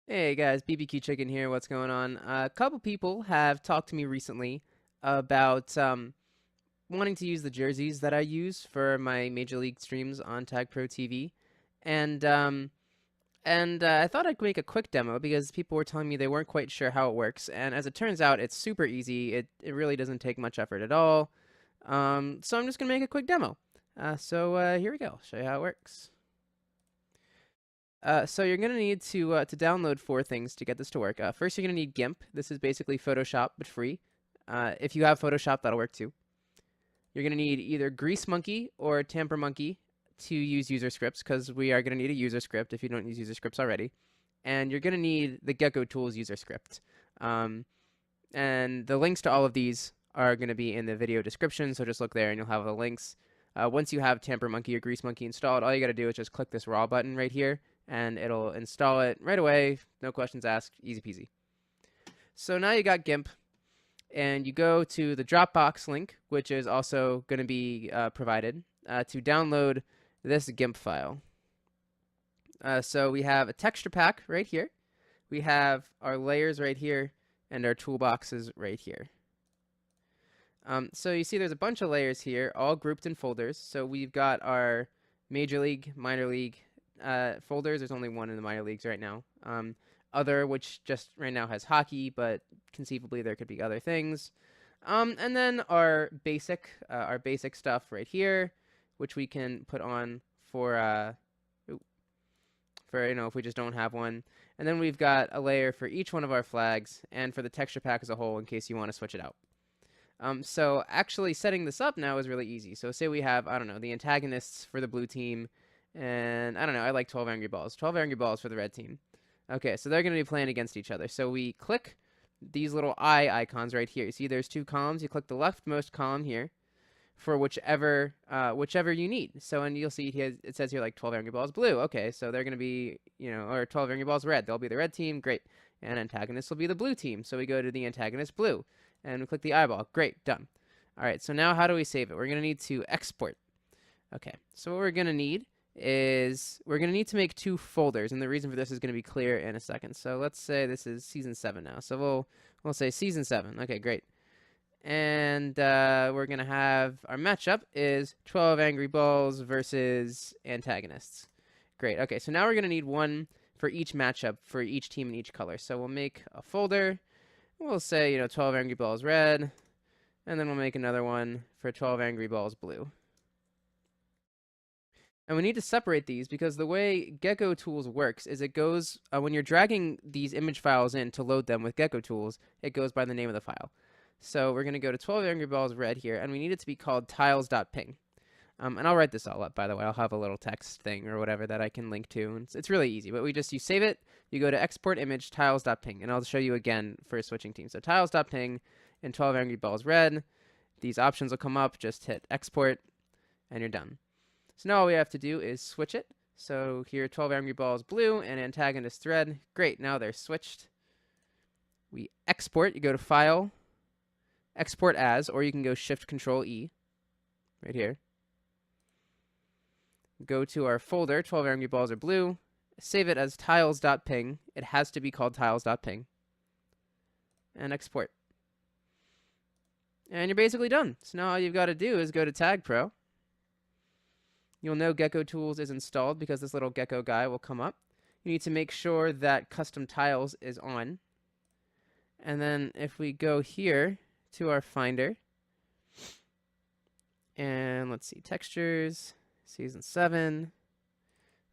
Hey guys, BBQ Chicken here. What's going on? A couple people have talked to me recently about wanting to use the jerseys that I use for my Major League streams on TagPro TV, and I thought I'd make a quick demo because people were telling me they weren't quite sure how it works, and as it turns out, it's super easy. It really doesn't take much effort at all. So I'm just gonna make a quick demo. Here we go. Show you how it works. So you're gonna need to download four things to get this to work. First, you're gonna need GIMP. This is basically Photoshop but free. If you have Photoshop, that'll work too. You're gonna need either Grease Monkey or Tamper Monkey to use user scripts because we are gonna need a user script if you don't use user scripts already. And you're gonna need the Gecko Tools user script. Um, and the links to all of these are gonna be in the video description, so just look there and you'll have the links. Once you have Tamper Monkey or Grease Monkey installed, all you gotta do is just click this raw button right here and it'll install it right away. No questions asked. Easy peasy. So now you got GIMP, and you go to the Dropbox link, which is also going to be provided, to download this GIMP file. So we have a texture pack right here. We have our layers right here, and our toolboxes right here. So you see there's a bunch of layers here, all grouped in folders. So we've got our Major League, Minor League, folders. There's only one in the minor leagues right now. Other, which just right now has hockey, but conceivably there could be other things. And then our basic stuff right here, which we can put on for if we just don't have one. And then we've got a layer for each one of our flags and for the texture pack as a whole in case you want to switch it out. So actually setting this up now is really easy. So say we have, I don't know, the antagonists for the blue team, and I don't know, I like 12 Angry Balls. 12 Angry Balls for the red team. Okay, so they're going to be playing against each other. So we click these little eye icons right here. You see there's two columns. You click the leftmost column here for whichever you need. So, and you'll see it says here like 12 Angry Balls blue. Okay, so they're going to be, or 12 Angry Balls red. They'll be the red team. Great. And antagonists will be the blue team. So we go to the antagonist blue and we click the eyeball. Great, done. All right, so now how do we save it? We're going to need to export. Okay, so what we're going to need is we're going to need to make two folders, and the reason for this is going to be clear in a second. So let's say this is season 7 now. So we'll say season 7. Okay, great. And we're going to have our matchup is 12 Angry Balls versus antagonists. Great. Okay, so now we're going to need one for each matchup for each team in each color. So we'll make a folder. We'll say, 12 Angry Balls red, and then we'll make another one for 12 Angry Balls blue. And we need to separate these because the way Gecko Tools works is it goes, when you're dragging these image files in to load them with Gecko Tools, it goes by the name of the file. So we're going to go to 12 Angry Balls red here, and we need it to be called tiles.ping. And I'll write this all up, by the way. I'll have a little text thing or whatever that I can link to. And it's really easy, but you save it, you go to export image tiles.ping, and I'll show you again for switching teams. So tiles.ping and 12 Angry Balls red. These options will come up. Just hit export, and you're done. So now all we have to do is switch it. So here 12 Angry Balls blue and antagonist red. Great, now they're switched. We export, you go to File, Export As, or you can go Shift Control E right here. Go to our folder, 12 Angry Balls are blue. Save it as tiles.ping. It has to be called tiles.ping. And export. And you're basically done. So now all you've got to do is go to TagPro. You'll know Gecko Tools is installed because this little gecko guy will come up. You need to make sure that custom tiles is on. And then if we go here to our Finder, and let's see, textures, season 7.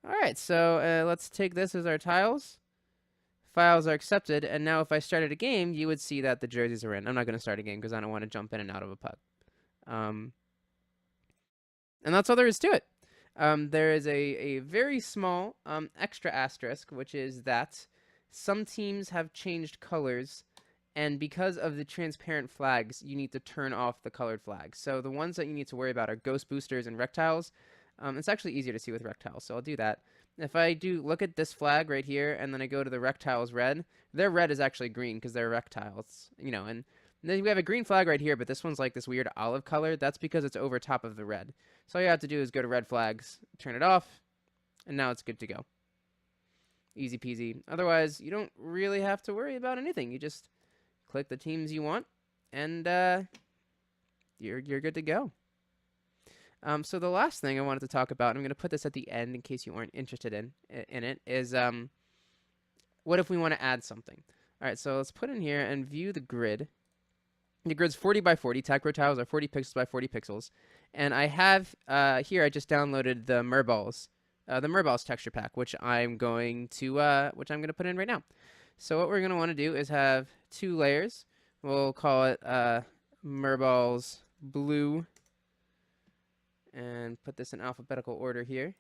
All right, so let's take this as our tiles. Files are accepted, and now if I started a game, you would see that the jerseys are in. I'm not going to start a game because I don't want to jump in and out of a puck. And that's all there is to it. There is a very small extra asterisk, which is that some teams have changed colors, and because of the transparent flags, you need to turn off the colored flags. So the ones that you need to worry about are ghost boosters and rectiles. It's actually easier to see with rectiles, so I'll do that. If I do look at this flag right here, and then I go to the rectiles red, their red is actually green because they're rectiles, and then we have a green flag right here, but this one's like this weird olive color. That's because it's over top of the red. So all you have to do is go to red flags, turn it off, and now it's good to go. Easy peasy. Otherwise, you don't really have to worry about anything. You just click the teams you want, and you're good to go. So the last thing I wanted to talk about, and I'm going to put this at the end in case you weren't interested in it, is what if we want to add something? All right, so let's put in here and view the grid. The grid's 40 by 40. TagPro tiles are 40 pixels by 40 pixels. And I have here, I just downloaded the Merballs texture pack, which I'm going to put in right now. So what we're going to want to do is have 2 layers. We'll call it Merballs blue, and put this in alphabetical order here.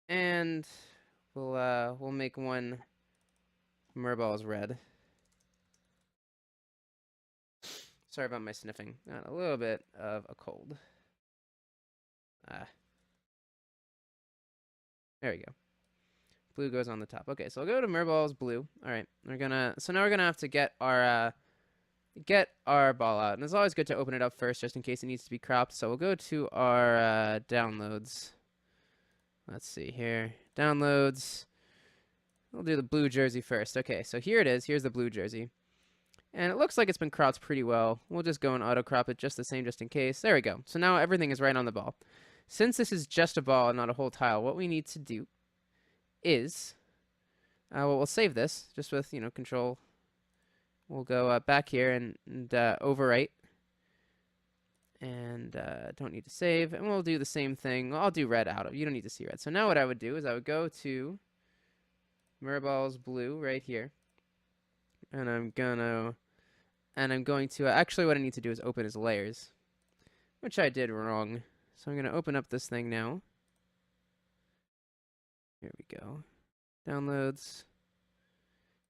And we'll make one Merballs red. Sorry about my sniffing. Got a little bit of a cold. There we go. Blue goes on the top. Okay, so I'll go to Merballs blue. All right, so now we're gonna have to get our ball out, and it's always good to open it up first, just in case it needs to be cropped. So we'll go to our downloads. Let's see here, downloads. We'll do the blue jersey first. Okay, so here it is. Here's the blue jersey. And it looks like it's been cropped pretty well. We'll just go and auto crop it just the same, just in case. There we go. So now everything is right on the ball. Since this is just a ball and not a whole tile, what we need to do is, we'll save this just with, control. We'll go back here and overwrite. And don't need to save. And we'll do the same thing. I'll do red out of. You don't need to see red. So now what I would do is I would go to Merballs blue right here. And I'm going to, actually what I need to do is open his layers, which I did wrong. So I'm going to open up this thing now. Here we go. Downloads.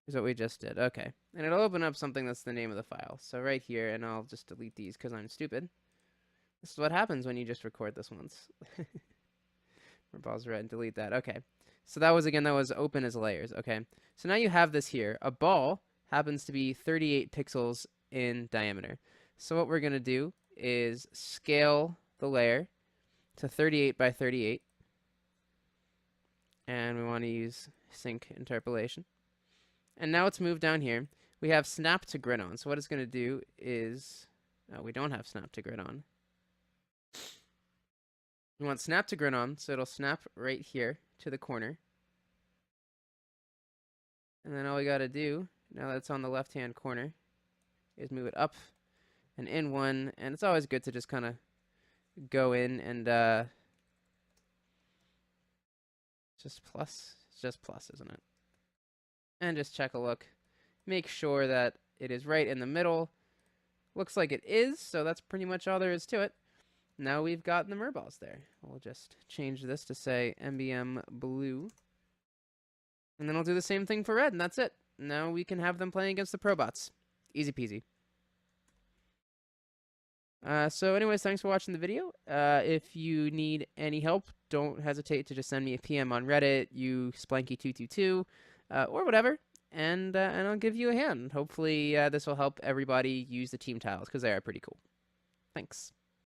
Here's what we just did. Okay. And it'll open up something that's the name of the file. So right here, and I'll just delete these because I'm stupid. This is what happens when you just record this once. Merballs red and delete that. Okay. So that was open as layers. Okay. So now you have this here. A ball happens to be 38 pixels in diameter. So what we're going to do is scale the layer to 38 by 38. And we want to use sync interpolation. And now it's moved down here. We have snap to grid on. So what it's going to do is, we don't have snap to grid on. We want snap to grid on, so it'll snap right here to the corner. And then all we got to do, now that it's on the left-hand corner, is move it up and in one. And it's always good to just kind of go in and just plus. It's just plus, isn't it? And just check a look. Make sure that it is right in the middle. Looks like it is, so that's pretty much all there is to it. Now we've got the Merballs there. We'll just change this to say MBM blue. And then I'll do the same thing for red, and that's it. Now we can have them playing against the Probots. Easy peasy. So anyways, thanks for watching the video. If you need any help, don't hesitate to just send me a PM on Reddit, Splanky222, or whatever, and I'll give you a hand. Hopefully this will help everybody use the team tiles, because they are pretty cool. Thanks.